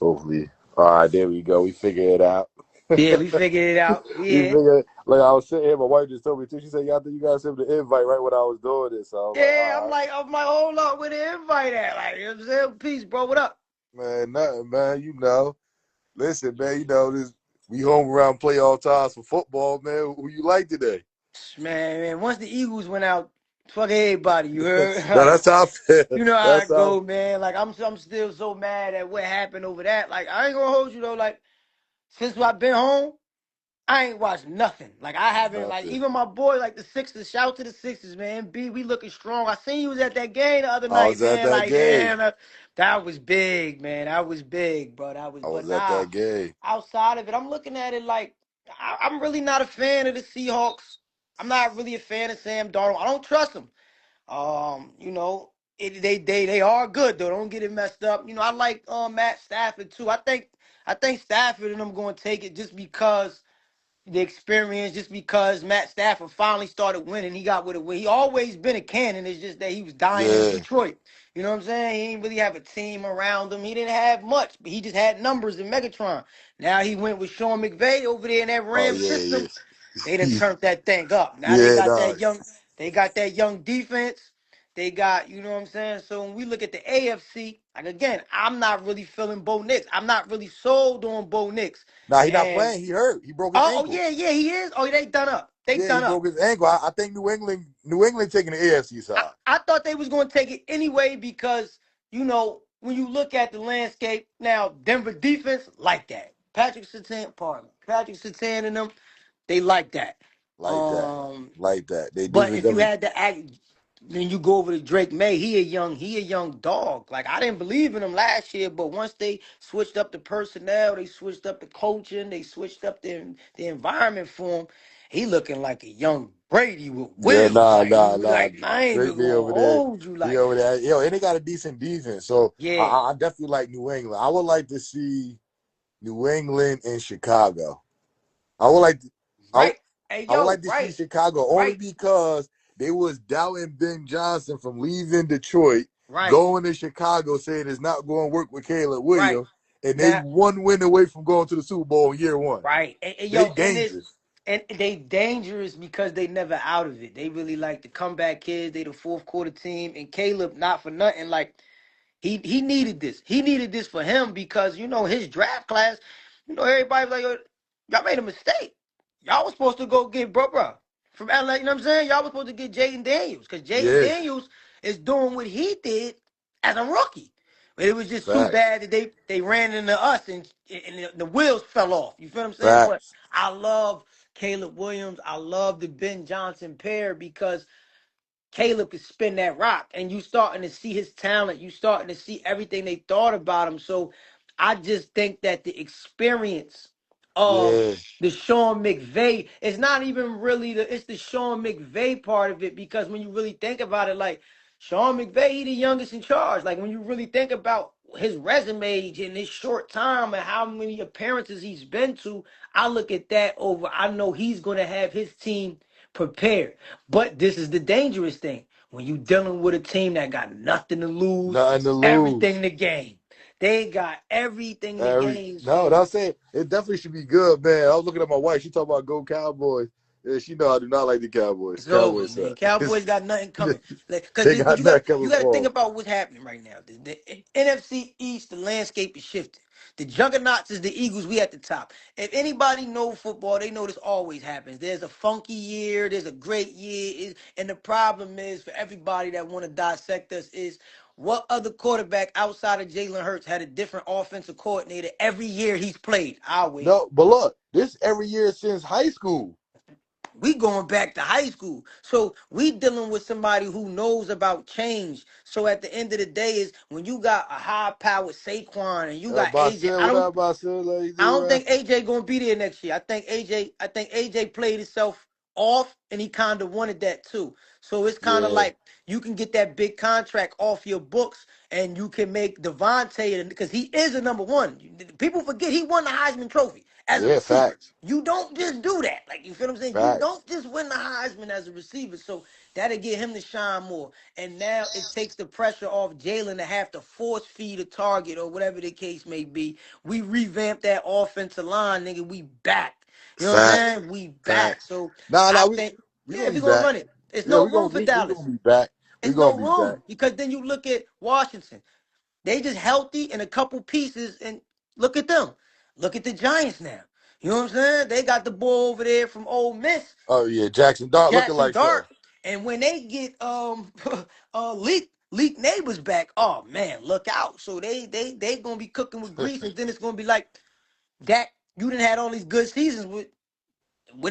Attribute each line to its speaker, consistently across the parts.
Speaker 1: Hopefully. All right, there we go. We figured it out.
Speaker 2: Yeah, we figured it out.
Speaker 1: We
Speaker 2: Yeah.
Speaker 1: figured like I was sitting here, my wife just told me too. She said, "Yeah, I think you guys sent me the invite right when I was doing this." So I was like,
Speaker 2: Yeah,
Speaker 1: "All right,
Speaker 2: I'm like, hold up, where the invite at? Like, you know what I'm saying? Peace, bro. What up?
Speaker 1: man, nothing, man. Listen, man. This. We home around playoff times for football, man. Who you like today?
Speaker 2: Man, once the Eagles went out, fuck everybody, you heard?
Speaker 1: No,
Speaker 2: Like,
Speaker 1: that's how I feel.
Speaker 2: you know how I
Speaker 1: That's how.
Speaker 2: go, man. Like, I'm still so mad at what happened over that. Like, I ain't gonna hold you though. Like, since I've been home, I ain't watched nothing. Like I haven't like
Speaker 1: Nothing.
Speaker 2: even my boy like the Sixers. Shout out to the Sixers, man. B, we looking strong. I seen you was at that game the other
Speaker 1: I
Speaker 2: night,
Speaker 1: was at
Speaker 2: man.
Speaker 1: that
Speaker 2: Like
Speaker 1: game.
Speaker 2: damn, that was big, man. That was big, bro. That was.
Speaker 1: I
Speaker 2: But
Speaker 1: was at
Speaker 2: nah,
Speaker 1: that game.
Speaker 2: outside of it, I'm looking at it like I'm really not a fan of the Seahawks. I'm not really a fan of Sam Darnold. I don't trust him. You know, they are good though. Don't get it messed up. You know, I like Matt Stafford too. I think Stafford and I'm going to take it just because the experience, just because Matt Stafford finally started winning. He got with it. He always been a cannon. It's just that he was dying in
Speaker 1: Yeah.
Speaker 2: Detroit. You know what I'm saying? He didn't really have a team around him. He didn't have much, but he just had numbers in Megatron. Now he went with Sean McVay over there in that
Speaker 1: Oh
Speaker 2: Ram
Speaker 1: yeah,
Speaker 2: system. They done
Speaker 1: yeah.
Speaker 2: turned that thing up. Now they
Speaker 1: Yeah,
Speaker 2: got
Speaker 1: no.
Speaker 2: that young, they got that young defense. They got, you know what I'm saying? So when we look at the AFC, like again, I'm not really feeling Bo Nix. I'm not really sold on Bo Nix.
Speaker 1: Nah, he not
Speaker 2: And
Speaker 1: playing. He hurt. He broke his
Speaker 2: oh,
Speaker 1: ankle.
Speaker 2: yeah, yeah, he is. Oh, they done up. They
Speaker 1: Yeah, he
Speaker 2: done up.
Speaker 1: broke his ankle. I think New England taking the AFC
Speaker 2: I,
Speaker 1: side.
Speaker 2: I thought they was going to take it anyway because, you know, when you look at the landscape, now Denver defense like that. Patrick Sertan and them, they like that.
Speaker 1: Like that.
Speaker 2: Um,
Speaker 1: Like that. They
Speaker 2: but
Speaker 1: defense
Speaker 2: if you
Speaker 1: definitely.
Speaker 2: had to act, then you go over to Drake May. He a young dog. Like I didn't believe in him last year, but once they switched up the personnel, they switched up the coaching, they switched up the environment for him. He looking like a young Brady with
Speaker 1: Yeah,
Speaker 2: wheels.
Speaker 1: nah,
Speaker 2: Like
Speaker 1: nah,
Speaker 2: you,
Speaker 1: nah.
Speaker 2: like I ain't
Speaker 1: Drake
Speaker 2: even
Speaker 1: be
Speaker 2: gonna
Speaker 1: over there.
Speaker 2: hold you.
Speaker 1: He
Speaker 2: Like
Speaker 1: over there. Yo, and they got a decent defense. So I,
Speaker 2: yeah,
Speaker 1: I I definitely like New England. I would like to see New England and Chicago. I would like to, I,
Speaker 2: right. Hey
Speaker 1: I would
Speaker 2: yo,
Speaker 1: like to see
Speaker 2: right,
Speaker 1: Chicago only
Speaker 2: right,
Speaker 1: because they was doubting Ben Johnson from leaving Detroit,
Speaker 2: right,
Speaker 1: going to Chicago, saying it's not going to work with Caleb
Speaker 2: right.
Speaker 1: Williams, and they
Speaker 2: Now,
Speaker 1: one win away from going to the Super Bowl in year one.
Speaker 2: right. And
Speaker 1: They
Speaker 2: yo, and it's
Speaker 1: dangerous.
Speaker 2: and they dangerous because they never out of it. They really like the comeback kids. They the fourth quarter team. And Caleb, not for nothing, like he needed this. He needed this for him because you know his draft class. You know everybody was like, "Yo, y'all made a mistake. Y'all was supposed to go get bro from LA. You know what I'm saying? Y'all was supposed to get Jaden Daniels because Jaden
Speaker 1: Yeah,
Speaker 2: Daniels is doing what he did as a rookie. But it was just too
Speaker 1: facts,
Speaker 2: bad that they ran into us and the wheels fell off. You feel what I'm saying? But
Speaker 1: facts.
Speaker 2: I love Caleb Williams. I love the Ben Johnson pair because Caleb could spin that rock, and you starting to see his talent. You starting to see everything they thought about him. So I just think that the experience of
Speaker 1: Yeah,
Speaker 2: the Sean McVay is not even really it's the Sean McVay part of it because when you really think about it, like Sean McVay, he the youngest in charge. Like when you really think about his resume in his short time and how many appearances he's been to, I look at that over. I know he's gonna have his team prepared. But this is the dangerous thing. When you dealing with a team that got nothing to lose,
Speaker 1: nothing to lose.
Speaker 2: everything to gain. They got everything to gain.
Speaker 1: No,
Speaker 2: So
Speaker 1: that's saying it definitely should be good, man. I was looking at my wife. She talking about go Cowboys. Yeah, she know I do not like the Cowboys.
Speaker 2: it's over,
Speaker 1: Cowboys suck.
Speaker 2: man. Cause got nothing coming. Like, cause
Speaker 1: They
Speaker 2: because
Speaker 1: got
Speaker 2: you got
Speaker 1: that
Speaker 2: you
Speaker 1: coming
Speaker 2: got to think
Speaker 1: for
Speaker 2: about what's happening right now. The NFC East, the landscape is shifting. The juggernauts is the Eagles. We at the top. If anybody know football, they know this always happens. There's a funky year. There's a great year. And the problem is for everybody that want to dissect us is what other quarterback outside of Jalen Hurts had a different offensive coordinator every year he's played? I'll wait.
Speaker 1: No, but look, this every year since high school.
Speaker 2: We going back to high school. So we dealing with somebody who knows about change. So at the end of the day is when you got a high powered Saquon and you got AJ,
Speaker 1: Basil, what up, Basil? How you
Speaker 2: I
Speaker 1: doing,
Speaker 2: don't
Speaker 1: man?
Speaker 2: think AJ gonna be there next year. I think AJ played himself off and he kind of wanted that too. So it's kind of
Speaker 1: Yeah,
Speaker 2: like you can get that big contract off your books and you can make Devontae because he is a number one. People forget he won the Heisman Trophy. as a
Speaker 1: Yeah,
Speaker 2: receiver.
Speaker 1: facts.
Speaker 2: You don't just do that. Like, you feel what I'm saying? You
Speaker 1: Facts.
Speaker 2: don't just win the Heisman as a receiver. So that'll get him to shine more. And now it takes the pressure off Jalen to have to force feed a target or whatever the case may be. We revamped that offensive line, nigga. We back. You know what I'm
Speaker 1: Facts.
Speaker 2: saying? We back.
Speaker 1: Facts.
Speaker 2: So
Speaker 1: Nah,
Speaker 2: I
Speaker 1: nah,
Speaker 2: think,
Speaker 1: we
Speaker 2: yeah,
Speaker 1: gonna be
Speaker 2: we're gonna
Speaker 1: back.
Speaker 2: run it. It's
Speaker 1: Yeah,
Speaker 2: no room for
Speaker 1: we gonna
Speaker 2: Dallas.
Speaker 1: be back. We
Speaker 2: It's
Speaker 1: gonna
Speaker 2: no
Speaker 1: be back.
Speaker 2: room because then you look at Washington. They just healthy and a couple pieces, and look at them. Look at the Giants now. You know what I'm saying? They got the boy over there from Ole Miss,
Speaker 1: Oh yeah, Jackson Dart looking
Speaker 2: Jackson
Speaker 1: like
Speaker 2: Dart,
Speaker 1: something.
Speaker 2: and when they get leak neighbors back, oh man, look out! So they gonna be cooking with grease, and then it's gonna be like Dak. You didn't had all these good seasons with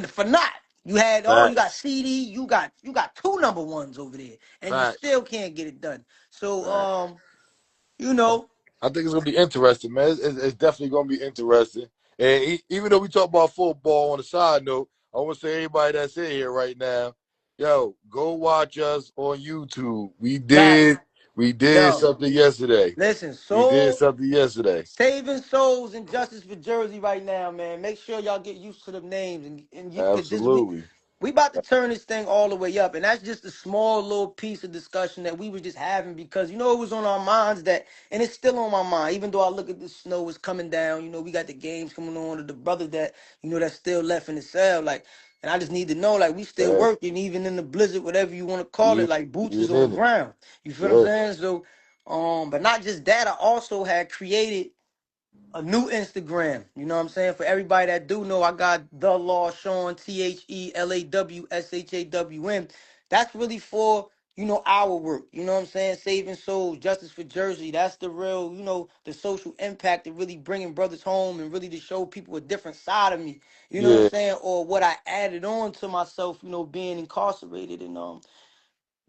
Speaker 2: for not. You had you got
Speaker 1: Facts.
Speaker 2: CD, you got two number ones over there, and you
Speaker 1: Facts.
Speaker 2: still can't get it done. So
Speaker 1: Facts.
Speaker 2: you know,
Speaker 1: I think it's gonna be interesting, man. It's definitely gonna be interesting. And even though we talk about football on the side note, I want to say everybody that's in here right now, yo, go watch us on YouTube.
Speaker 2: facts.
Speaker 1: We did
Speaker 2: Yo,
Speaker 1: something yesterday.
Speaker 2: listen,
Speaker 1: We did
Speaker 2: soul
Speaker 1: something yesterday.
Speaker 2: saving souls and justice for Jersey right now, man. Make sure y'all get used to them names and you because this week
Speaker 1: Absolutely.
Speaker 2: we about to turn this thing all the way up, and that's just a small little piece of discussion that we were just having because it was on our minds that, and it's still on my mind. Even though I look at the snow is coming down, we got the games coming on to the brother that that's still left in the cell, like. And I just need to know, like, we still
Speaker 1: Yeah.
Speaker 2: working, even in the blizzard, whatever you want to call it,
Speaker 1: You
Speaker 2: like boots
Speaker 1: you
Speaker 2: is on
Speaker 1: in
Speaker 2: the
Speaker 1: it.
Speaker 2: ground. You feel what I'm
Speaker 1: Yeah.
Speaker 2: saying? So, but not just that, I also had created a new Instagram. You know what I'm saying? For everybody that do know, I got the LaShawn, TheLawShawN. That's really for, our work. You know what I'm saying? Saving souls, justice for Jersey. That's the real, the social impact of really bringing brothers home and really to show people a different side of me. You know what I'm
Speaker 1: Yeah.
Speaker 2: saying? Or what I added on to myself, being incarcerated and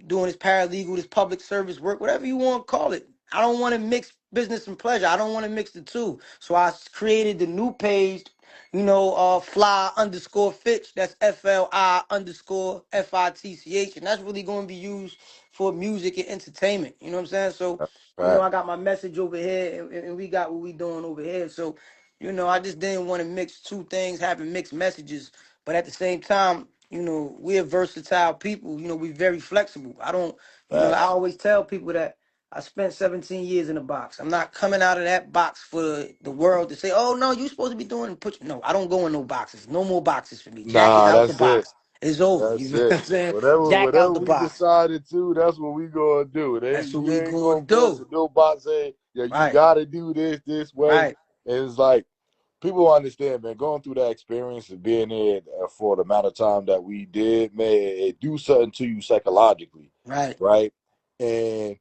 Speaker 2: doing this paralegal, this public service work, whatever you want to call it. I don't want to mix business and pleasure. I don't want to mix the two. So I created the new page, fly underscore Fitch. That's FLI underscore FITCH. And that's really going to be used for music and entertainment. You know what I'm saying? So,
Speaker 1: Right.
Speaker 2: I got my message over here and we got what we doing over here. So, I just didn't want to mix two things, having mixed messages. But at the same time, we're versatile people. We're very flexible. I don't, I
Speaker 1: Facts.
Speaker 2: always tell people that I spent 17 years in a box. I'm not coming out of that box for the world to say, oh, no, you're supposed to be doing and put. No, I don't go in no boxes. No more boxes for me. Jack is
Speaker 1: Nah,
Speaker 2: out the
Speaker 1: that's it.
Speaker 2: box. It's over. You
Speaker 1: That's
Speaker 2: know what
Speaker 1: it.
Speaker 2: I'm saying? Jack
Speaker 1: Whatever
Speaker 2: out the
Speaker 1: we
Speaker 2: box.
Speaker 1: decided to, that's what we gonna do.
Speaker 2: That's what
Speaker 1: You
Speaker 2: we
Speaker 1: ain't
Speaker 2: going
Speaker 1: gonna
Speaker 2: to
Speaker 1: put us
Speaker 2: do.
Speaker 1: in no box saying, yeah, you
Speaker 2: Right,
Speaker 1: gotta do this way.
Speaker 2: right,
Speaker 1: And it's like people understand, man, going through that experience and being there for the amount of time that we did, man, it do something to you psychologically,
Speaker 2: right,
Speaker 1: right? And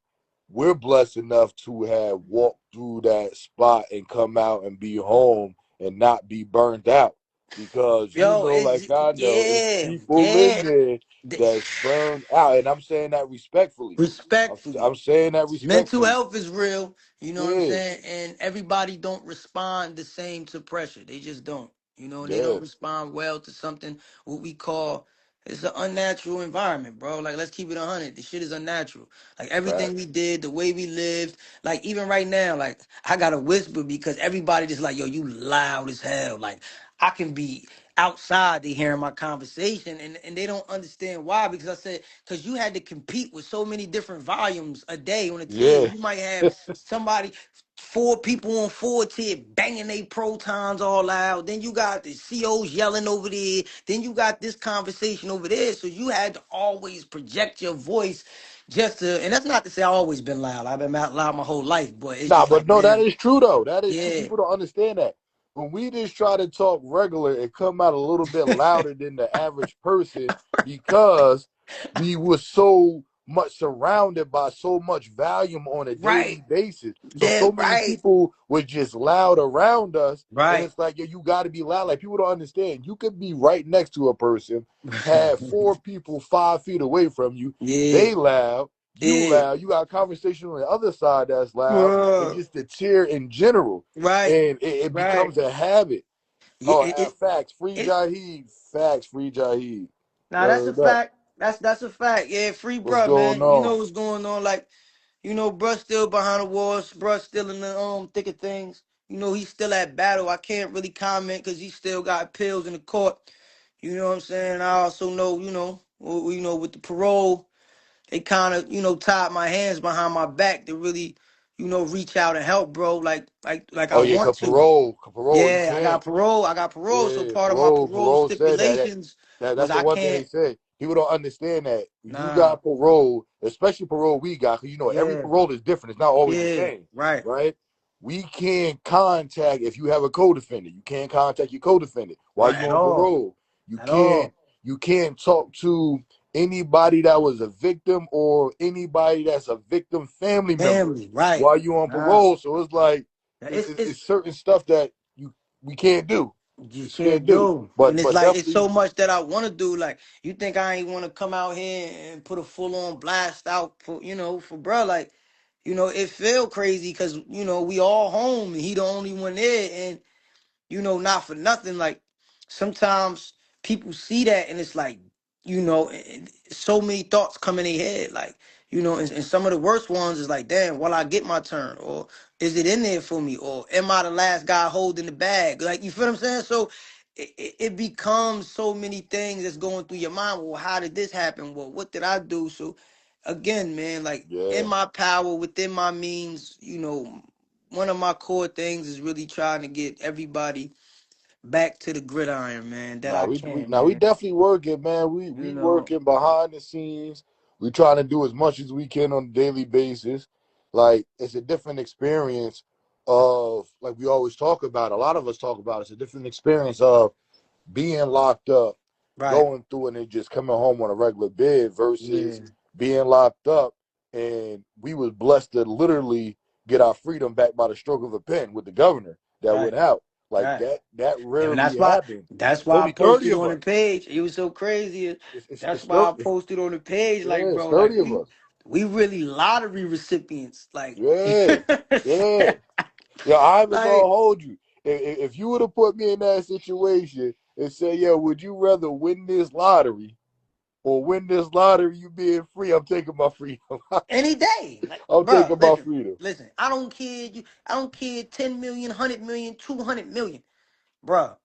Speaker 1: we're blessed enough to have walked through that spot and come out and be home and not be burned out. Because
Speaker 2: yo,
Speaker 1: like
Speaker 2: it's
Speaker 1: I know, it's
Speaker 2: yeah,
Speaker 1: people in
Speaker 2: yeah.
Speaker 1: there
Speaker 2: Th-
Speaker 1: that's burned out. And I'm saying that respectfully. I'm
Speaker 2: Respectfully.
Speaker 1: saying that
Speaker 2: Mental
Speaker 1: respectfully.
Speaker 2: health is real, you know what I'm
Speaker 1: Yeah,
Speaker 2: saying? And everybody don't respond the same to pressure. They just don't. They don't
Speaker 1: yeah,
Speaker 2: respond well to something what we call it's an unnatural environment, bro. Like let's keep it 100. The shit is unnatural. Like everything we
Speaker 1: facts.
Speaker 2: did, the way we lived, like even right now, like I gotta whisper because everybody just like, yo, you loud as hell. Like I can be outside they hearing my conversation and they don't understand why because I said because you had to compete with so many different volumes a day on a team.
Speaker 1: Yeah.
Speaker 2: You might have somebody, four people on four tier banging they protons all out. Then you got the COs yelling over there. Then you got this conversation over there. So you had to always project your voice just to, and that's not to say I always been loud. I've been out loud my whole life, but it's
Speaker 1: Nah,
Speaker 2: just
Speaker 1: but
Speaker 2: like
Speaker 1: no, that
Speaker 2: now,
Speaker 1: is true though. That is true.
Speaker 2: yeah.
Speaker 1: People don't understand that. When we just try to talk regular, it come out a little bit louder than the average person because we were so much surrounded by so much volume on a
Speaker 2: Right.
Speaker 1: daily basis. So
Speaker 2: Yeah,
Speaker 1: so many
Speaker 2: right.
Speaker 1: people were just loud around us. And
Speaker 2: Right.
Speaker 1: it's like, yeah, you gotta be loud. Like people don't understand. You could be right next to a person, have four people 5 feet away from you,
Speaker 2: Yeah.
Speaker 1: they loud, you
Speaker 2: Yeah.
Speaker 1: loud, you got a conversation on the other side that's loud and
Speaker 2: Uh,
Speaker 1: just the cheer in general.
Speaker 2: right.
Speaker 1: And it
Speaker 2: Right.
Speaker 1: becomes a habit.
Speaker 2: Yeah,
Speaker 1: Oh, facts, free
Speaker 2: it
Speaker 1: Jaheed. Facts, free Jaheed.
Speaker 2: now that's a
Speaker 1: Word up.
Speaker 2: fact. That's a fact. Yeah, free
Speaker 1: What's
Speaker 2: bruh,
Speaker 1: going
Speaker 2: man. You know
Speaker 1: on?
Speaker 2: what's going on. Like, bruh still behind the walls, bruh still in the thick of things. he's still at battle. I can't really comment because he still got appeals in the court. You know what I'm saying? I also know, with the parole, they kind of, tied my hands behind my back to really, reach out and help, bro. Like I
Speaker 1: Oh yeah,
Speaker 2: want
Speaker 1: cause
Speaker 2: to.
Speaker 1: parole, you
Speaker 2: Yeah, I got
Speaker 1: can't.
Speaker 2: parole. I got parole. So
Speaker 1: Yeah,
Speaker 2: part of my parole
Speaker 1: parole said that.
Speaker 2: stipulations was
Speaker 1: That's the
Speaker 2: I
Speaker 1: one thing they
Speaker 2: can't.
Speaker 1: say. People don't understand that you
Speaker 2: Nah.
Speaker 1: got parole, especially parole we got, because every
Speaker 2: Yeah.
Speaker 1: parole is different. It's not always the
Speaker 2: Yeah.
Speaker 1: same,
Speaker 2: Right.
Speaker 1: right? We can't contact if you have a co-defendant. You can't contact your co-defendant while
Speaker 2: Right.
Speaker 1: you
Speaker 2: At
Speaker 1: on
Speaker 2: all.
Speaker 1: parole. You
Speaker 2: At
Speaker 1: can't
Speaker 2: all.
Speaker 1: you can't talk to anybody that was a victim or anybody that's a victim family member
Speaker 2: Family. Right.
Speaker 1: while you on
Speaker 2: Nah.
Speaker 1: parole. So it's like it's
Speaker 2: It's
Speaker 1: certain stuff that we can't do.
Speaker 2: you
Speaker 1: Just can't
Speaker 2: can't
Speaker 1: do.
Speaker 2: do. And
Speaker 1: But
Speaker 2: it's
Speaker 1: but
Speaker 2: like it's so
Speaker 1: definitely,
Speaker 2: much that I want to do. Like you think I ain't want to come out here and put a full on blast out for bruh. Like, it feel crazy because we all home and he the only one there. And not for nothing. Like sometimes people see that and it's like, so many thoughts come in their head. Like, and some of the worst ones is like, damn, will I get my turn? Or is it in there for me? Or am I the last guy holding the bag? Like, you feel what I'm saying? So it becomes so many things that's going through your mind. Well, how did this happen? Well, what did I do? So again, man, like in
Speaker 1: yeah.
Speaker 2: my power, within my means, one of my core things is really trying to get everybody back to the gridiron, man, that
Speaker 1: Now
Speaker 2: I
Speaker 1: we
Speaker 2: can,
Speaker 1: now we
Speaker 2: man.
Speaker 1: definitely working, man.
Speaker 2: You
Speaker 1: We
Speaker 2: know,
Speaker 1: working behind the scenes. We trying to do as much as we can on a daily basis. Like it's a different experience of like we always talk about. A lot of us talk about it's a different experience of being locked up,
Speaker 2: right.
Speaker 1: going through it and just coming home on a regular bed
Speaker 2: Yeah,
Speaker 1: versus being locked up and we was blessed to literally get our freedom back by the stroke of a pen with the governor that
Speaker 2: right,
Speaker 1: went out. Like
Speaker 2: right.
Speaker 1: that
Speaker 2: And
Speaker 1: rarely
Speaker 2: that's why
Speaker 1: happened.
Speaker 2: that's
Speaker 1: It's
Speaker 2: why I
Speaker 1: only 30
Speaker 2: posted
Speaker 1: of
Speaker 2: on the
Speaker 1: us.
Speaker 2: page. It was so crazy.
Speaker 1: It's
Speaker 2: That's why I
Speaker 1: 30.
Speaker 2: posted on the page, like,
Speaker 1: Yeah, it's
Speaker 2: bro, like
Speaker 1: 30 of us.
Speaker 2: we really lottery recipients. Like
Speaker 1: Yeah. Yeah. Yeah, I ain't gonna
Speaker 2: like
Speaker 1: hold you. If you would have put me in that situation and said, yeah, would you rather win this lottery or win this lottery, you being free? I'm taking my freedom.
Speaker 2: any day. Like,
Speaker 1: I'm
Speaker 2: bro,
Speaker 1: taking my
Speaker 2: listen,
Speaker 1: freedom.
Speaker 2: listen. I don't care 10 million, 100 million, 200 million. Bro,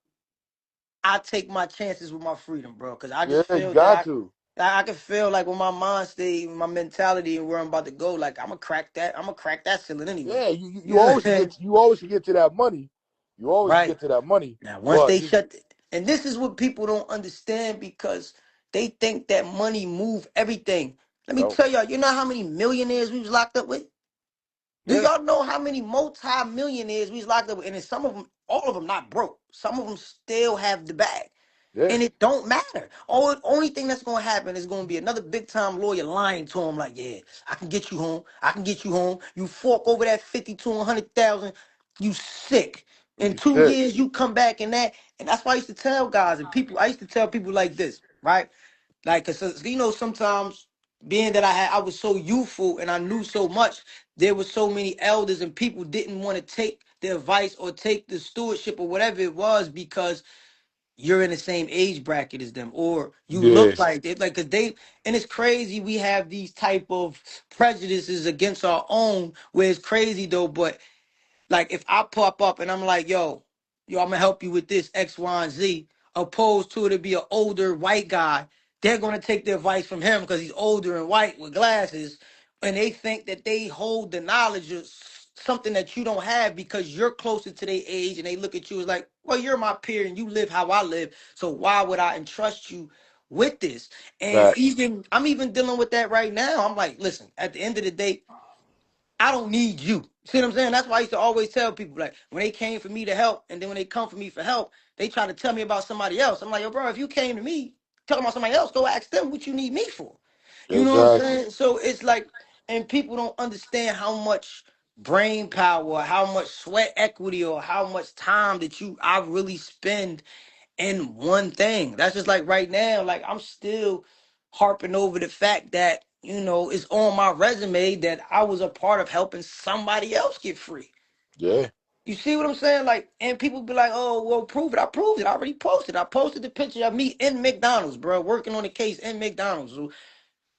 Speaker 2: I take my chances with my freedom, bro. Cause I just
Speaker 1: Yeah, you
Speaker 2: feel that
Speaker 1: got
Speaker 2: I
Speaker 1: to.
Speaker 2: I can feel like when my mind stay, my mentality and where I'm about to go, like I'm gonna crack that. I'm gonna crack that ceiling anyway.
Speaker 1: Yeah,
Speaker 2: You know what I'm saying?
Speaker 1: you always can get to that money. You always can
Speaker 2: Right.
Speaker 1: get to that money.
Speaker 2: Now, once
Speaker 1: But
Speaker 2: they
Speaker 1: just
Speaker 2: and this is what people don't understand because they think that money move everything. Let me
Speaker 1: no.
Speaker 2: tell y'all, you know how many millionaires we was locked up with? Do
Speaker 1: Yeah,
Speaker 2: y'all know how many multi-millionaires we was locked up with? And then some of them, all of them not broke. Some of them still have the bag.
Speaker 1: yeah.
Speaker 2: And it don't matter. Only thing that's gonna happen is gonna be another big time lawyer lying to him, like, yeah, I can get you home. I can get you home. You fork over that 50 to 100,000, you sick. In
Speaker 1: You
Speaker 2: two
Speaker 1: sick.
Speaker 2: years, you come back in that. And that's why I used to tell guys and people, I used to tell people like this, right? Like, cause sometimes being that I was so youthful and I knew so much, there were so many elders and people didn't want to take the advice or take the stewardship or whatever it was because you're in the same age bracket as them or you
Speaker 1: Yeah,
Speaker 2: look like it, like, cause they, and it's crazy we have these type of prejudices against our own where it's crazy though. But like if I pop up and I'm like, yo, I'm gonna help you with this X, Y, and Z, opposed to it to be an older white guy, they're gonna take the advice from him because he's older and white with glasses, and they think that they hold the knowledge of something that you don't have because you're closer to their age, and they look at you as like, well, you're my peer and you live how I live, so why would I entrust you with this? And
Speaker 1: facts.
Speaker 2: even I'm even dealing with that right now. I'm like, listen, at the end of the day, I don't need you. See what I'm saying? That's why I used to always tell people, like, when they came for me to help, and then when they come for me for help, they try to tell me about somebody else. I'm like, yo, bro, if you came to me talking about somebody else, go ask them what you need me for. You know what I'm
Speaker 1: Exactly.
Speaker 2: saying? So it's like, and people don't understand how much brain power, how much sweat equity, or how much time that I really spend in one thing. That's just like right now, like I'm still harping over the fact that, it's on my resume that I was a part of helping somebody else get free.
Speaker 1: Yeah.
Speaker 2: You see what I'm saying? Like, and people be like, oh, well, prove it. I proved it. I already posted. I posted the picture of me in McDonald's, bro, working on the case in McDonald's. So,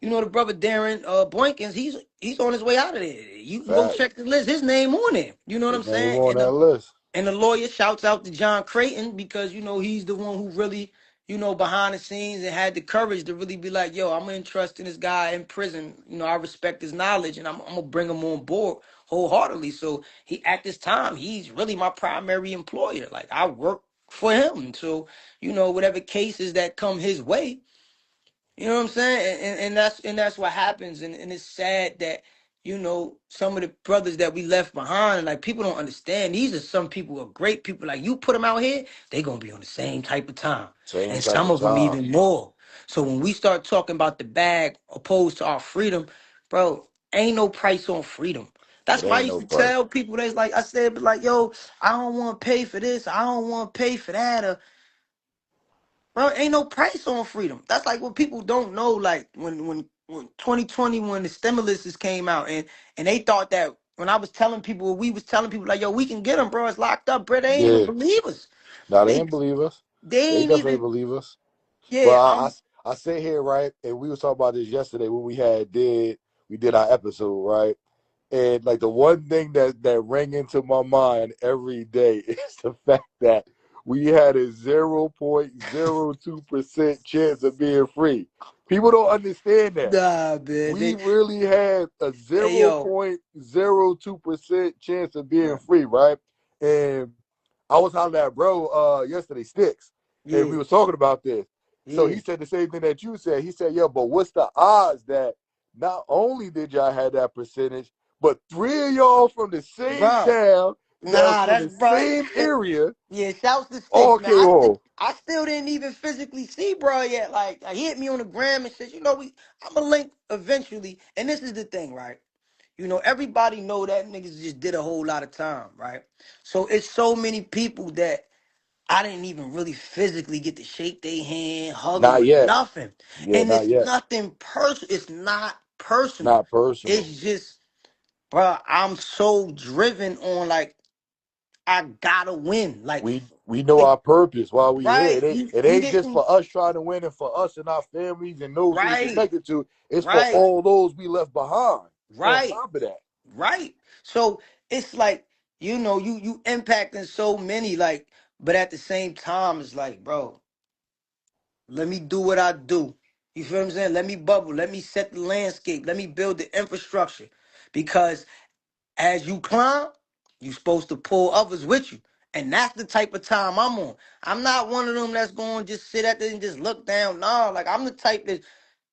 Speaker 2: the brother Darren Boykins, he's on his way out of there. You can go
Speaker 1: Facts.
Speaker 2: check the list. His name on there. You know what
Speaker 1: His
Speaker 2: I'm
Speaker 1: name
Speaker 2: saying?
Speaker 1: on
Speaker 2: And
Speaker 1: that list.
Speaker 2: And the lawyer shouts out to John Creighton because, he's the one who really, behind the scenes and had the courage to really be like, yo, I'm going to entrust in this guy in prison. I respect his knowledge and I'm going to bring him on board wholeheartedly. So at this time, he's really my primary employer. Like I work for him. So, whatever cases that come his way, you know what I'm saying? And that's what happens. And it's sad that, some of the brothers that we left behind, like people don't understand. These are some people who are great people. Like you put them out here, they gonna be on the same type of time.
Speaker 1: Same
Speaker 2: And
Speaker 1: type
Speaker 2: some
Speaker 1: of
Speaker 2: of them
Speaker 1: time.
Speaker 2: even more. So when we start talking about the bag opposed to our freedom, bro, ain't no price on freedom.
Speaker 1: It
Speaker 2: That's why I
Speaker 1: ain't
Speaker 2: used
Speaker 1: no
Speaker 2: to
Speaker 1: price.
Speaker 2: tell people that's like I said, but like, yo, I don't want to pay for this, I don't want to pay for that. Bro, ain't no price on freedom. That's like what people don't know. Like when 2020, when the stimuluses came out, and they thought that when I was telling people, we was telling people like, yo, we can get them, bro. It's locked up, bro. They ain't even
Speaker 1: Yeah.
Speaker 2: believe us.
Speaker 1: Now they
Speaker 2: They
Speaker 1: ain't believe us.
Speaker 2: they
Speaker 1: They
Speaker 2: ain't
Speaker 1: definitely
Speaker 2: even.
Speaker 1: believe us. But
Speaker 2: Yeah,
Speaker 1: I sit here, right, and we was talking about this yesterday when we did our episode, right? And like the one thing that rang into my mind every day is the fact that we had a 0.02% chance of being free. People don't understand that.
Speaker 2: nah, man.
Speaker 1: We really had a
Speaker 2: Hey, yo,
Speaker 1: 0.02% chance of being
Speaker 2: right.
Speaker 1: free, right? And I was hollering at bro yesterday, Sticks, and
Speaker 2: Yeah,
Speaker 1: we was talking about this. So he
Speaker 2: yeah,
Speaker 1: said the same thing that you said. He said, "Yo, but what's the odds that not only did y'all have that percentage, but three of y'all from the same
Speaker 2: bro.
Speaker 1: town, that's
Speaker 2: Nah,
Speaker 1: from
Speaker 2: that's
Speaker 1: the
Speaker 2: bro.
Speaker 1: same area,
Speaker 2: Yeah, shouts to Sticks,
Speaker 1: all
Speaker 2: man.
Speaker 1: came home."
Speaker 2: I still didn't even physically see bro yet. Like he hit me on the gram and said, I'm gonna link eventually. And this is the thing, right? Everybody know that niggas just did a whole lot of time, right? So it's so many people that I didn't even really physically get to shake their hand, hug them,
Speaker 1: Not
Speaker 2: or
Speaker 1: yet.
Speaker 2: nothing.
Speaker 1: Yeah,
Speaker 2: And
Speaker 1: not
Speaker 2: it's
Speaker 1: yet.
Speaker 2: nothing personal. It's not personal.
Speaker 1: Not personal.
Speaker 2: It's just, bro, I'm so driven on like I gotta win.
Speaker 1: We know
Speaker 2: Like
Speaker 1: our purpose while we here.
Speaker 2: right,
Speaker 1: It
Speaker 2: we
Speaker 1: ain't just
Speaker 2: didn't.
Speaker 1: for us trying to win and for us and our families and those who we
Speaker 2: Right,
Speaker 1: connected to. It's for
Speaker 2: right,
Speaker 1: all those we left behind. On
Speaker 2: right,
Speaker 1: top of that,
Speaker 2: right. So it's like you impacting so many like, but at the same time, it's like, bro, let me do what I do. You feel what I'm saying? Let me bubble. Let me set the landscape. Let me build the infrastructure. Because as you climb, you're supposed to pull others with you. And that's the type of time I'm on. I'm not one of them that's going to just sit at there and just look down. No, like I'm the type that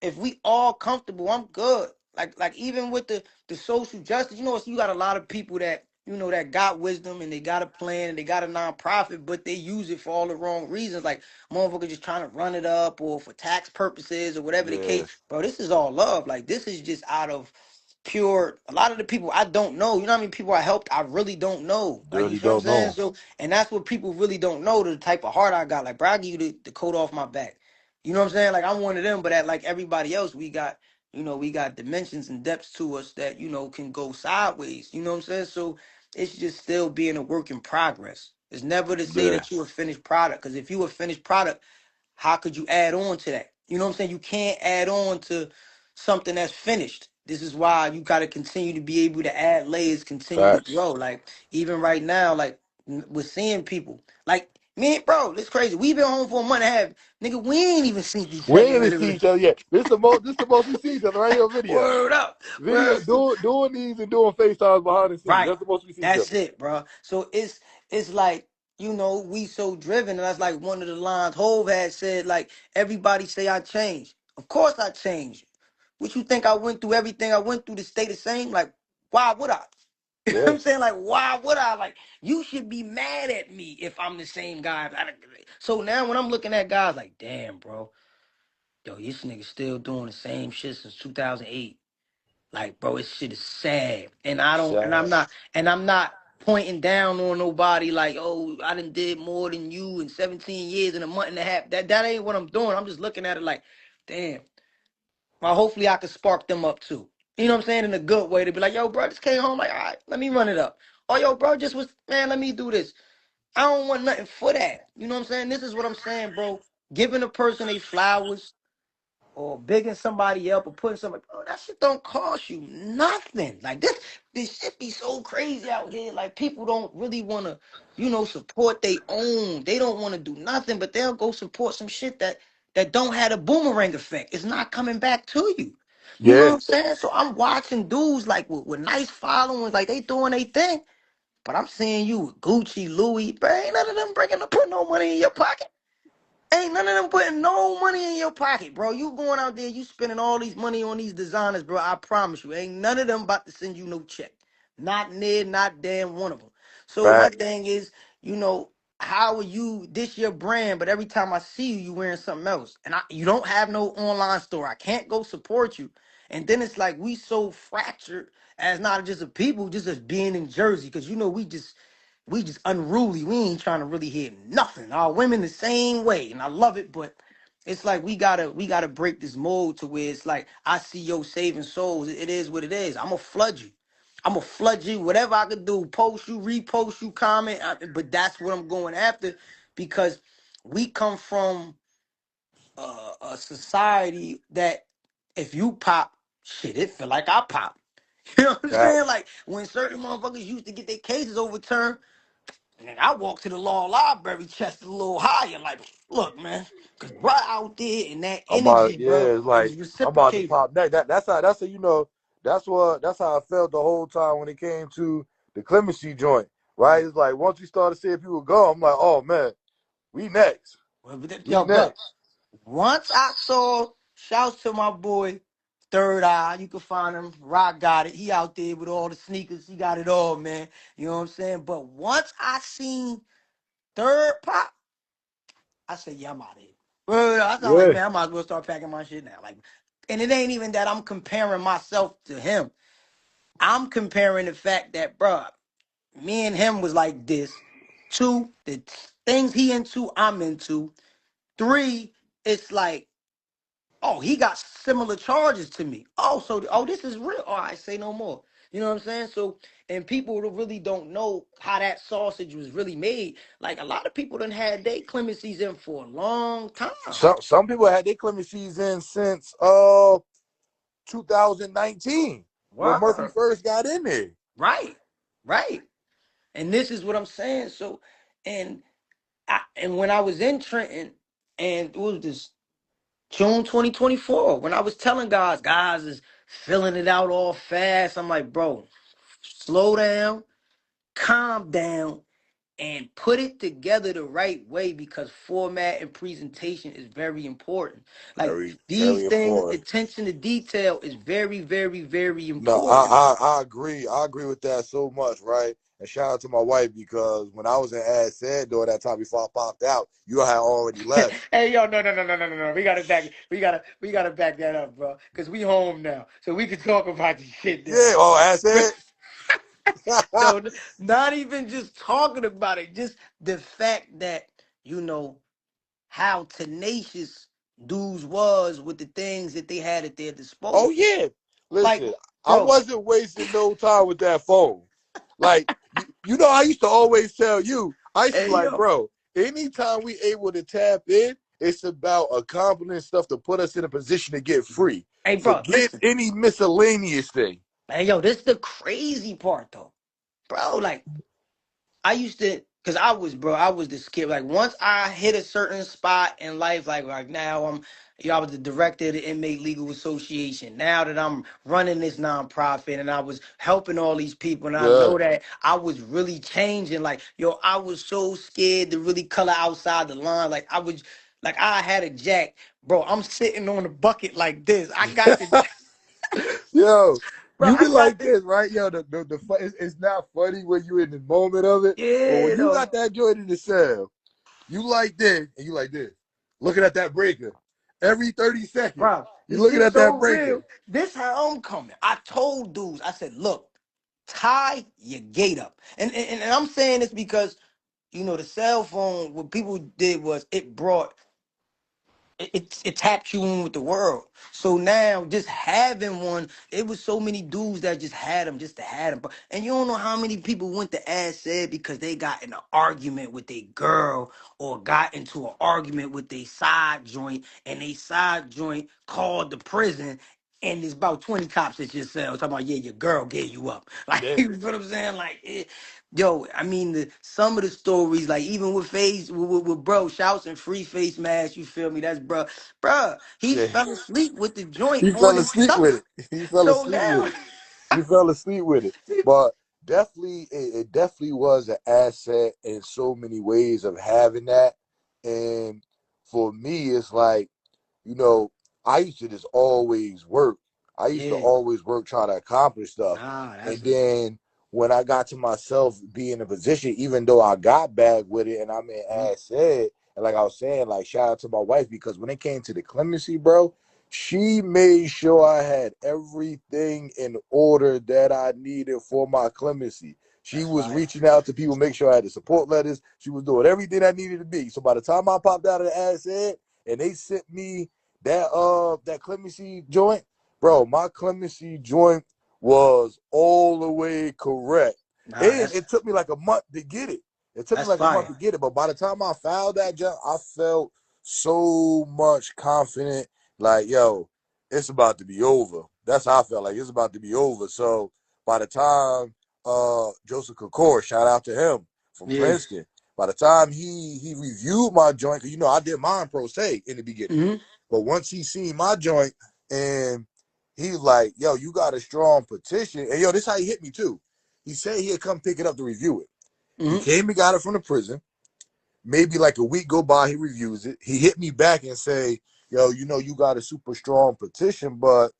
Speaker 2: if we all comfortable, I'm good. Like even with the social justice, you got a lot of people that that got wisdom and they got a plan and they got a nonprofit, but they use it for all the wrong reasons. Like motherfuckers just trying to run it up or for tax purposes or whatever the
Speaker 1: yeah,
Speaker 2: case. Bro, this is all love. Like this is just out of pure. A lot of the people I don't know. You know how many people I helped I really don't know. Like you
Speaker 1: really
Speaker 2: feel what I'm
Speaker 1: don't
Speaker 2: saying?
Speaker 1: know.
Speaker 2: So and that's what people really don't know. The type of heart I got. Like bro, I give you the coat off my back. You know what I'm saying? Like I'm one of them, but at like everybody else, we got dimensions and depths to us that, can go sideways. You know what I'm saying? So it's just still being a work in progress. It's never to say
Speaker 1: Yeah,
Speaker 2: that you a finished product. Because if you a finished product, how could you add on to that? You know what I'm saying? You can't add on to something that's finished. This is why you got to continue to be able to add layers, continue to
Speaker 1: facts.
Speaker 2: grow. Like even right now, like we're seeing people. Like me, bro, it's crazy. We've been home for a month and a half. Nigga, we ain't even seen each
Speaker 1: We
Speaker 2: other.
Speaker 1: ain't even see
Speaker 2: Literally.
Speaker 1: each other yet. This the most. This the most we see each other right here on video.
Speaker 2: Word up.
Speaker 1: Video
Speaker 2: Word.
Speaker 1: doing these and doing FaceTimes behind the scenes.
Speaker 2: Right.
Speaker 1: That's the most we see each
Speaker 2: That's
Speaker 1: other.
Speaker 2: it, bro. So it's like, we so driven, and that's like one of the lines Hove had said, like, everybody say I changed. Of course I changed. What you think I went through everything I went through to stay the same? Like, why would I? You know what
Speaker 1: Yeah,
Speaker 2: I'm saying? Like, why would I? Like, you should be mad at me if I'm the same guy. So now when I'm looking at guys like, damn, bro, yo, this nigga still doing the same shit since 2008. Like, bro, this shit is sad. And I don't
Speaker 1: sad.
Speaker 2: and I'm not pointing down on nobody like, oh, I done did more than you in 17 years and a month and a half. That ain't what I'm doing. I'm just looking at it like, damn. Well, hopefully I can spark them up too. You know what I'm saying? In a good way to be like, yo, bro, just came home. Like, all right, let me run it up. Oh, yo, bro, just was, man, let me do this. I don't want nothing for that. You know what I'm saying? This is what I'm saying, bro. Giving a person a flowers or bigging somebody up or putting somebody, bro, that shit don't cost you nothing. Like this shit be so crazy out here. Like people don't really want to, support their own. They don't want to do nothing, but they'll go support some shit that don't have a boomerang effect. It's not coming back to you. You know what
Speaker 1: Yeah,
Speaker 2: I'm saying? So I'm watching dudes like with nice followings, like they doing their thing. But I'm seeing you with Gucci, Louis, bro. Ain't none of them put no money in your pocket. Ain't none of them putting no money in your pocket, bro. You going out there, you spending all these money on these designers, bro. I promise you, ain't none of them about to send you no check. Not near, not damn one of them. So my
Speaker 1: fact.
Speaker 2: thing is, you know, how are you? This your brand, but every time I see you, you wearing something else, and you don't have no online store. I can't go support you. And then it's like we so fractured as not just a people, just as being in Jersey, because we just unruly. We ain't trying to really hear nothing. Our women the same way, and I love it, but it's like we gotta break this mold to where it's like I see yo saving souls. It is what it is. I'm gonna flood you. I'm gonna flood you. Whatever I could do, post you, repost you, comment. But that's what I'm going after because we come from a society that if you pop, shit, it feel like I pop. You know what I'm
Speaker 1: Fact.
Speaker 2: saying? Like when certain motherfuckers used to get their cases overturned. And I walked to the law library chest a little higher, like, look, man, cause bro out there and that
Speaker 1: I'm about
Speaker 2: energy, bro,
Speaker 1: yeah, it's like
Speaker 2: is
Speaker 1: I'm about to
Speaker 2: reciprocated.
Speaker 1: pop neck. That's how that's how I felt the whole time when it came to the clemency joint. Right?
Speaker 2: Right.
Speaker 1: It's like once we started seeing people go, I'm like, oh man, we next.
Speaker 2: Well,
Speaker 1: We
Speaker 2: yo, bro,
Speaker 1: next.
Speaker 2: once I saw, shouts to my boy, Third Eye, you can find him, Rock got it. He out there with all the sneakers, he got it all, man. You know what I'm saying? But once I seen Third pop, I said, yeah, I'm out of here. Well, I sound like,
Speaker 1: Yeah.
Speaker 2: man, I might as well start packing my shit now. Like, and it ain't even that I'm comparing myself to him. I'm comparing the fact that, bruh, me and him was like this. Two, the things he into, I'm into. Three, it's like, oh, he got similar charges to me. Oh, this is real. Oh, I say no more. You know what I'm saying? So, and people who really don't know how that sausage was really made. Like a lot of people done had their clemencies in for a long time.
Speaker 1: Some people had their clemencies in since 2019 when Murphy
Speaker 2: Word.
Speaker 1: first got in there.
Speaker 2: Right. Right. And this is what I'm saying. So, and and when I was in Trenton, and what was this? June 2024, when I was telling guys is filling it out all fast. I'm like, bro, slow down, calm down, and put it together the right way because format and presentation is very important. Like
Speaker 1: Very,
Speaker 2: these
Speaker 1: very
Speaker 2: things,
Speaker 1: important.
Speaker 2: attention to detail is very, very, very
Speaker 1: No,
Speaker 2: important.
Speaker 1: I agree. I agree with that so much, right? And shout out to my wife because when I was in Ad Said during that time before I popped out, you had already left.
Speaker 2: Hey yo, no, no, no, no, no, no, no. We gotta back that up, bro. Cause we home now. So we can talk about this shit now.
Speaker 1: Yeah, oh, Ad Said.
Speaker 2: No, not even just talking about it, just the fact that you know how tenacious dudes was with the things that they had at their
Speaker 1: Oh
Speaker 2: disposal.
Speaker 1: yeah.
Speaker 2: Like,
Speaker 1: Listen, I
Speaker 2: bro,
Speaker 1: wasn't wasting no time with that phone. Like you know, I used to always tell you, I used to be
Speaker 2: hey
Speaker 1: like,
Speaker 2: yo,
Speaker 1: bro, anytime we able to tap in, it's about accomplishing stuff to put us in a position to get free.
Speaker 2: hey bro,
Speaker 1: Forget
Speaker 2: listen,
Speaker 1: any miscellaneous thing.
Speaker 2: hey yo, this is the crazy part though, bro. Like I used to, cause I was the skip. Like once I hit a certain spot in life, like now I was the director of the Inmate Legal Association. Now that I'm running this nonprofit and I was helping all these people, and I
Speaker 1: Yeah.
Speaker 2: know that I was really changing. Like yo, I was so scared to really color outside the line. Like I had a jack, bro. I'm sitting on the bucket like this. I got the,
Speaker 1: Yo,
Speaker 2: bro.
Speaker 1: you be
Speaker 2: I got
Speaker 1: like
Speaker 2: the,
Speaker 1: this, right? Yo, it's not funny when you in the moment of it, but
Speaker 2: yeah,
Speaker 1: when you
Speaker 2: though.
Speaker 1: got that joint in the cell, you like this and you like this, looking at that breaker every 30 seconds.
Speaker 2: Bro,
Speaker 1: You
Speaker 2: this
Speaker 1: looking
Speaker 2: shit
Speaker 1: at that
Speaker 2: so
Speaker 1: breaker.
Speaker 2: real. This how I'm coming. I told dudes, I said, look, tie your gate up. And I'm saying this because, the cell phone, what people did was it brought it tapped you in with the world. So now just having one, it was so many dudes that just had them just to have them. And you don't know how many people went to acid because they got in an argument with their girl or got into an argument with their side joint, and they side joint called the prison. And there's about 20 cops at your cell talking about, yeah, your girl gave you up. Like,
Speaker 1: Yeah,
Speaker 2: you feel what I'm saying? Like, yo, I mean, some of the stories, like even with face, with bro, shouts and free face mask, you feel me? That's bro. He
Speaker 1: yeah.
Speaker 2: fell asleep with the joint
Speaker 1: He
Speaker 2: on
Speaker 1: fell
Speaker 2: his
Speaker 1: asleep with
Speaker 2: stomach.
Speaker 1: it. He fell
Speaker 2: So
Speaker 1: asleep with
Speaker 2: now,
Speaker 1: it. He fell asleep with it. But definitely, it definitely was an asset in so many ways of having that. And for me, it's like, you know, I used to just always work. I used to
Speaker 2: yeah,
Speaker 1: always work trying to accomplish stuff.
Speaker 2: nah,
Speaker 1: And
Speaker 2: that's a
Speaker 1: then when I got to myself being in a position, even though I got back with it and I'm in
Speaker 2: mm,
Speaker 1: as said, and like I was saying, like shout out to my wife because when it came to the clemency, bro, she made sure I had everything in order that I needed for my clemency. She
Speaker 2: that's
Speaker 1: was
Speaker 2: fire.
Speaker 1: reaching out to people, make sure I had the support letters. She was doing everything I needed to be. So by the time I popped out of the ad said and they sent me that clemency joint, bro, my clemency joint was all the way correct.
Speaker 2: Nah,
Speaker 1: And it took me like a month to get it. It took me
Speaker 2: that's
Speaker 1: like a month
Speaker 2: fire.
Speaker 1: to get it, but by the time I filed that jump, I felt so much confident. Like, yo, it's about to be over. That's how I felt like it's about to be over. So by the time Joseph Kokor, shout out to him from
Speaker 2: Yeah.
Speaker 1: Princeton. By the time he reviewed my joint, because you know I did mine pro se in the beginning.
Speaker 2: Mm-hmm.
Speaker 1: But once he seen my joint and he's like, yo, you got a strong petition. And yo, this how he hit me too. He said he'd come pick it up to review it. He
Speaker 2: Mm-hmm.
Speaker 1: came and got it from the prison. Maybe like a week go by, he reviews it. He hit me back and say, yo, you know, you got a super strong petition, but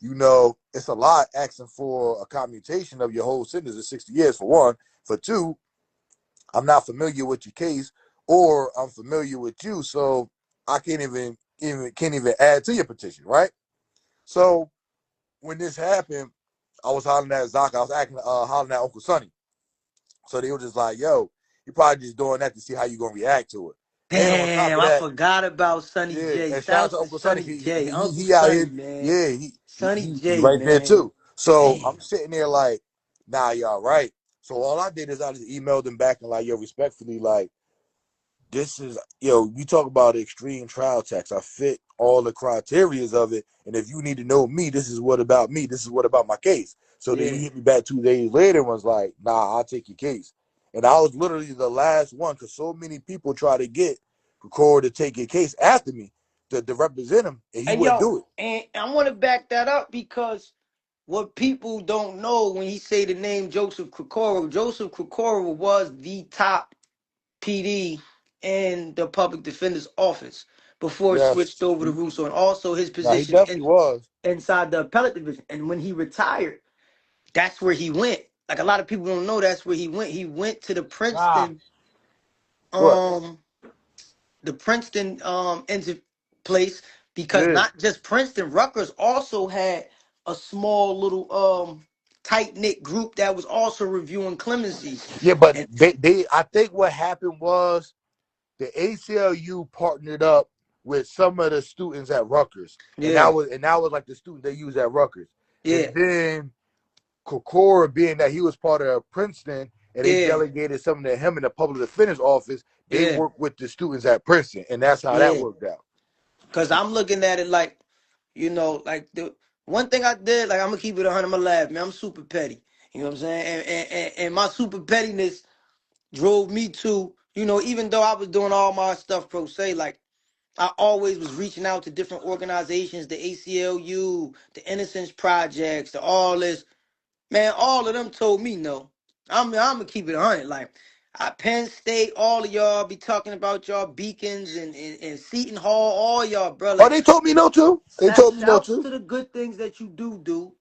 Speaker 1: you know, it's a lot asking for a commutation of your whole sentence of 60 years for one. For two, I'm not familiar with your case, or I'm familiar with you, so I can't even add to your petition, right? So when this happened, I was hollering at Zaka. I was acting hollering at Uncle Sonny. So they were just like, "Yo, you probably just doing that to see how you gonna react to it." And on top
Speaker 2: Damn,
Speaker 1: of
Speaker 2: I
Speaker 1: that,
Speaker 2: forgot about Sonny
Speaker 1: yeah,
Speaker 2: J.
Speaker 1: and shout out
Speaker 2: Shouts
Speaker 1: to
Speaker 2: to
Speaker 1: Uncle Sonny.
Speaker 2: Sonny
Speaker 1: He
Speaker 2: J.
Speaker 1: he,
Speaker 2: Uncle
Speaker 1: he out
Speaker 2: Sonny,
Speaker 1: here,
Speaker 2: man.
Speaker 1: yeah,
Speaker 2: Sonny
Speaker 1: he
Speaker 2: J,
Speaker 1: right there
Speaker 2: man.
Speaker 1: too. So
Speaker 2: Damn.
Speaker 1: I'm sitting there like, nah, y'all right. So all I did is I just emailed him back and like, yo, respectfully, like, this is, you talk about extreme trial tax. I fit all the criterias of it. And if you need to know me, this is what about me. This is what about my case. So then he
Speaker 2: Yeah.
Speaker 1: hit me back 2 days later and was like, nah, I'll take your case. And I was literally the last one because so many people try to get Record to take your case after me to represent him, and he
Speaker 2: And
Speaker 1: wouldn't
Speaker 2: yo,
Speaker 1: do it.
Speaker 2: and I want to back that up because what people don't know when he say the name Joseph Krikoro was the top PD in the public defender's office before it
Speaker 1: Yes.
Speaker 2: switched over to Russo, and also his
Speaker 1: Nah, he
Speaker 2: position
Speaker 1: definitely was.
Speaker 2: inside the appellate division. And when he retired, that's where he went. Like a lot of people don't know, that's where he went. He went to
Speaker 1: Nah. What?
Speaker 2: Um, the Princeton into place because
Speaker 1: Yeah.
Speaker 2: not just Princeton, Rutgers also had a small little tight knit group that was also reviewing clemencies.
Speaker 1: Yeah, but
Speaker 2: And
Speaker 1: they I think what happened was the ACLU partnered up with some of the students at Rutgers, and
Speaker 2: yeah,
Speaker 1: that was like the student they used at Rutgers, and
Speaker 2: yeah,
Speaker 1: then Kokora, being that he was part of Princeton, and they
Speaker 2: yeah,
Speaker 1: delegated something to him in the public defender's office, they
Speaker 2: yeah,
Speaker 1: worked with the students at Princeton, and that's how that
Speaker 2: yeah.
Speaker 1: worked out.
Speaker 2: Cause I'm looking at it like, like the one thing I did, like I'm gonna keep it 100 my lab, man. I'm super petty. You know what I'm saying? And my super pettiness drove me to, even though I was doing all my stuff pro se, like I always was reaching out to different organizations, the ACLU, the Innocence Projects, the all this. Man, all of them told me no. I'm gonna keep it 100. Like, Penn State, all of y'all be talking about y'all beacons and Seton Hall, all y'all, bro.
Speaker 1: Oh,
Speaker 2: Like,
Speaker 1: they told me no too. They told me no
Speaker 2: shouts
Speaker 1: too.
Speaker 2: to the good things that you do.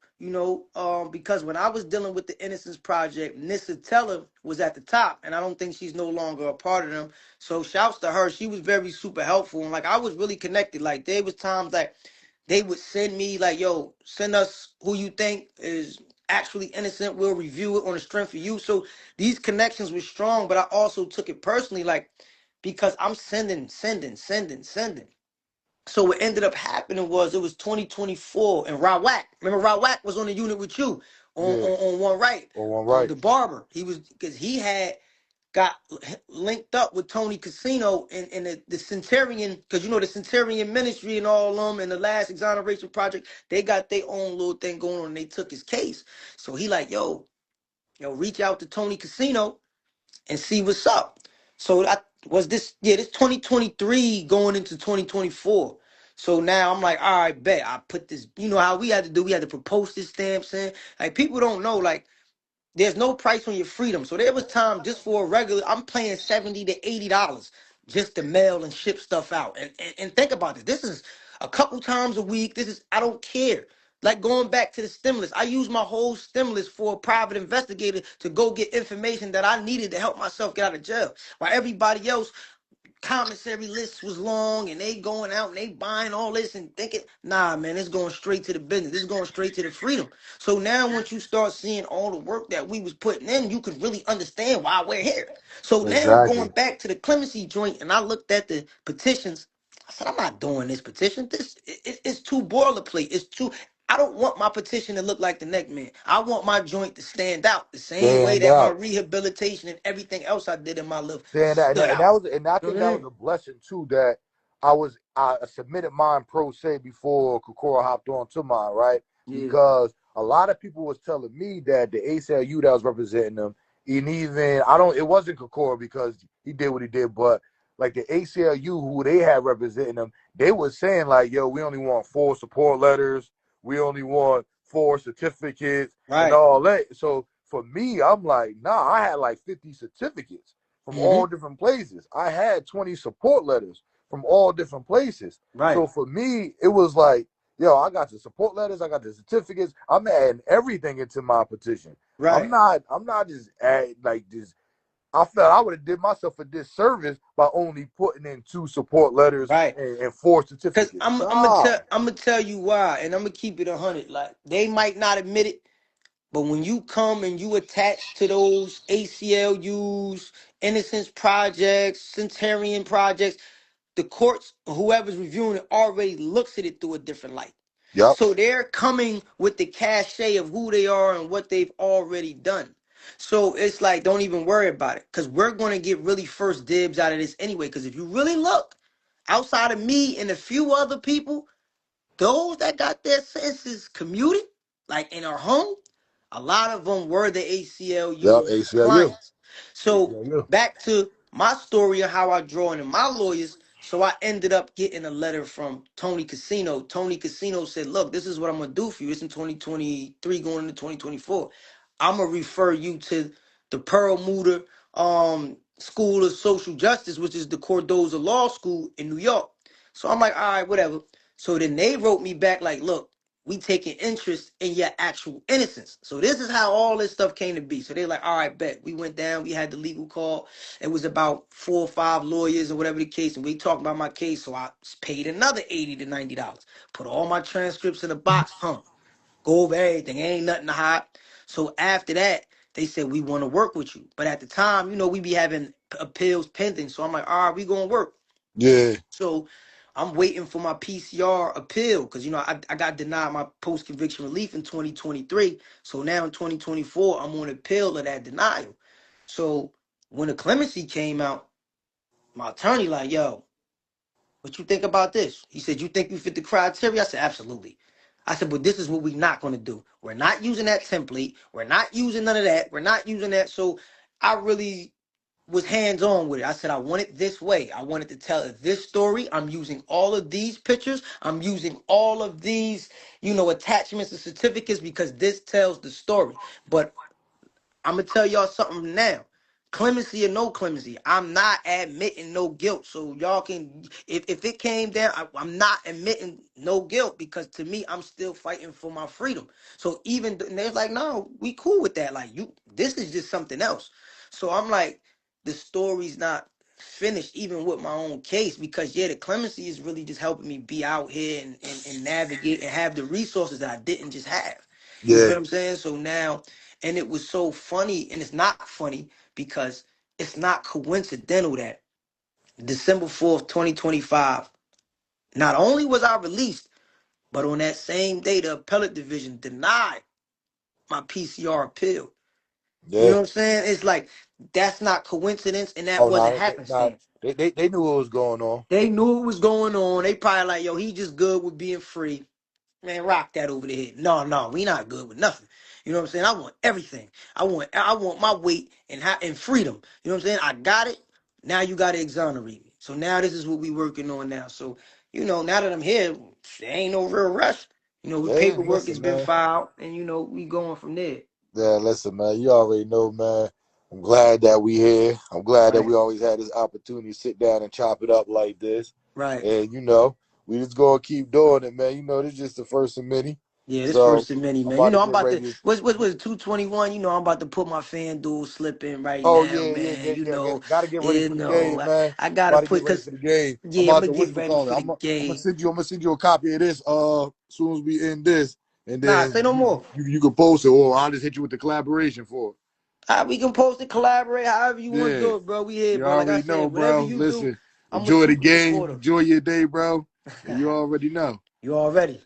Speaker 2: Because when I was dealing with the Innocence Project, Nissa Teller was at the top, and I don't think she's no longer a part of them. So shouts to her. She was very super helpful, and like I was really connected. Like there was times like they would send me like, "Yo, send us who you think is actually innocent. We'll review it on the strength of you." So these connections were strong, but I also took it personally, like because I'm sending. So what ended up happening was it was 2024 and Rawak. Remember Rawak was on the unit with you
Speaker 1: Yeah,
Speaker 2: on one right.
Speaker 1: on one right.
Speaker 2: The barber. He was because he had got linked up with Tony Casino and the Centurion, because you know the Centurion Ministry and all of them and the last exoneration project, they got their own little thing going on and they took his case. So he like, reach out to Tony Casino and see what's up. So I was this 2023 going into 2024. So now I'm like, all right, bet I put this, you know how we had to do, we had to propose this stamps in. Like people don't know, like there's no price on your freedom. So there was time just for a regular, I'm paying $70 to $80 just to mail and ship stuff out. And think about this. This is a couple times a week. This is, I don't care. Like going back to the stimulus, I used my whole stimulus for a private investigator to go get information that I needed to help myself get out of jail. While everybody else commissary list was long and they going out and they buying all this and thinking, nah, man, it's going straight to the business. It's going straight to the freedom. So now once you start seeing all the work that we was putting in, you can really understand why we're here. So now going
Speaker 1: Exactly.
Speaker 2: back to the clemency joint and I looked at the petitions, I said, I'm not doing this petition. It's too boilerplate. It's too, I don't want my petition to look like the neck man. I want my joint to stand out the same way
Speaker 1: Stand
Speaker 2: that my
Speaker 1: out.
Speaker 2: rehabilitation and everything else I did in my life
Speaker 1: Stand out.
Speaker 2: stood
Speaker 1: And
Speaker 2: out.
Speaker 1: that was, and I
Speaker 2: You know
Speaker 1: think
Speaker 2: what I
Speaker 1: that was
Speaker 2: mean?
Speaker 1: a blessing too, that I submitted mine pro se before Kokora hopped on to mine, right?
Speaker 2: Yeah.
Speaker 1: Because a lot of people was telling me that the ACLU that was representing them, and even I don't, it wasn't Kokora because he did what he did, but like the ACLU who they had representing them, they was saying like, yo, we only want 4 support letters, we only want 4 certificates and
Speaker 2: Right.
Speaker 1: all that. So for me, I'm like, nah, I had like 50 certificates from all
Speaker 2: Mm-hmm.
Speaker 1: different places. I had 20 support letters from all different places.
Speaker 2: Right.
Speaker 1: So for me, it was like, yo, I got the support letters, I got the certificates. I'm adding everything into my petition.
Speaker 2: Right.
Speaker 1: I'm not just add like this. I felt I would have did myself a disservice by only putting in 2 support letters
Speaker 2: Right.
Speaker 1: and 4
Speaker 2: Cause
Speaker 1: certificates.
Speaker 2: I'm
Speaker 1: Nah.
Speaker 2: gonna tell you why, and I'm gonna keep it 100. Like they might not admit it, but when you come and you attach to those ACLUs, Innocence Projects, Centurion Projects, the courts, whoever's reviewing it, already looks at it through a different light.
Speaker 1: Yep.
Speaker 2: So they're coming with the cachet of who they are and what they've already done. So it's like, don't even worry about it. Because we're going to get really first dibs out of this anyway. Because if you really look, outside of me and a few other people, those that got their sentences commuted, like in our home, a lot of them were the
Speaker 1: Yep.
Speaker 2: ACLU
Speaker 1: ACLU.
Speaker 2: clients. So
Speaker 1: ACLU.
Speaker 2: back to my story of how I draw in my lawyers. So I ended up getting a letter from Tony Casino. Tony Casino said, look, this is what I'm going to do for you. It's in 2023 going into 2024. I'm going to refer you to the Perlmutter School of Social Justice, which is the Cordoza Law School in New York. So I'm like, all right, whatever. So then they wrote me back like, look, we taking interest in your actual innocence. So this is how all this stuff came to be. So they're like, all right, bet. We went down, we had the legal call. It was about 4 or 5 lawyers or whatever the case. And we talked about my case. So I paid another $80 to $90. Put all my transcripts in a box, go over everything. Ain't nothing to hide. So after that, they said, we want to work with you. But at the time, we be having appeals pending. So I'm like, all right, we going to work.
Speaker 1: Yeah.
Speaker 2: So I'm waiting for my PCR appeal because I got denied my post conviction relief in 2023. So now in 2024, I'm on appeal of that denial. So when the clemency came out, my attorney like, yo, what you think about this? He said, you think you fit the criteria? I said, absolutely. I said, but this is what we're not going to do. We're not using that template. We're not using none of that. We're not using that. So I really was hands on with it. I said, I want it this way. I wanted to tell this story. I'm using all of these pictures. I'm using all of these, attachments and certificates because this tells the story. But I'm gonna tell y'all something now. Clemency or no clemency, I'm not admitting no guilt. So y'all can, if it came down, I'm not admitting no guilt because to me, I'm still fighting for my freedom. So and they're like, no, we cool with that. Like this is just something else. So I'm like, the story's not finished even with my own case because the clemency is really just helping me be out here and navigate and have the resources that I didn't just have. You
Speaker 1: Yeah.
Speaker 2: feel what I'm saying? So now, and it was so funny, and it's not funny because it's not coincidental that December 4th, 2025, Not only was I released, but on that same day, the appellate division denied my PCR appeal. You know
Speaker 1: Yeah.
Speaker 2: what I'm saying? It's like that's not coincidence, and that
Speaker 1: Oh
Speaker 2: wasn't
Speaker 1: no, nah,
Speaker 2: happenstance.
Speaker 1: they knew what was going on.
Speaker 2: They knew what was going on. They probably like, yo, he just good with being free. Man, rock that over the head. No, no, we not good with nothing. You know what I'm saying? I want everything. I want my weight and freedom. You know what I'm saying? I got it. Now you got to exonerate me. So now this is what we working on now. So, now that I'm here, there ain't no real rush.
Speaker 1: Yeah,
Speaker 2: Paperwork has
Speaker 1: listen,
Speaker 2: been
Speaker 1: man.
Speaker 2: filed, and we going from there.
Speaker 1: Yeah, listen, man. You already know, man. I'm glad that we here. I'm glad that
Speaker 2: Right.
Speaker 1: we always had this opportunity to sit down and chop it up like this.
Speaker 2: Right.
Speaker 1: And we just gonna keep doing it, man. This is just the first of many.
Speaker 2: Yeah, this
Speaker 1: So
Speaker 2: first and many,
Speaker 1: I'm
Speaker 2: man.
Speaker 1: about to
Speaker 2: I'm
Speaker 1: get
Speaker 2: about to
Speaker 1: ready to.
Speaker 2: what's 221. I'm about to put my FanDuel slip in right
Speaker 1: Oh
Speaker 2: now,
Speaker 1: yeah, yeah,
Speaker 2: man.
Speaker 1: gotta get ready for the game, man.
Speaker 2: I gotta
Speaker 1: About to get
Speaker 2: put
Speaker 1: ready for
Speaker 2: cause
Speaker 1: the game. I'm
Speaker 2: yeah, I'm
Speaker 1: about
Speaker 2: gonna
Speaker 1: to
Speaker 2: get ready
Speaker 1: whatchamacallit.
Speaker 2: for the
Speaker 1: I'm gonna
Speaker 2: game.
Speaker 1: send you a copy of this as soon as we end this, and
Speaker 2: Nah,
Speaker 1: then
Speaker 2: say no more.
Speaker 1: you can post it, or I'll just hit you with the collaboration for it.
Speaker 2: We can post it, collaborate, however you want to
Speaker 1: Yeah.
Speaker 2: do it, bro. We here,
Speaker 1: You
Speaker 2: bro. Like I
Speaker 1: already know,
Speaker 2: said, whatever
Speaker 1: bro.
Speaker 2: you do,
Speaker 1: Listen,
Speaker 2: I'm a
Speaker 1: enjoy the
Speaker 2: super
Speaker 1: game.
Speaker 2: supporter.
Speaker 1: Enjoy your day, bro. And you already know.
Speaker 2: You already.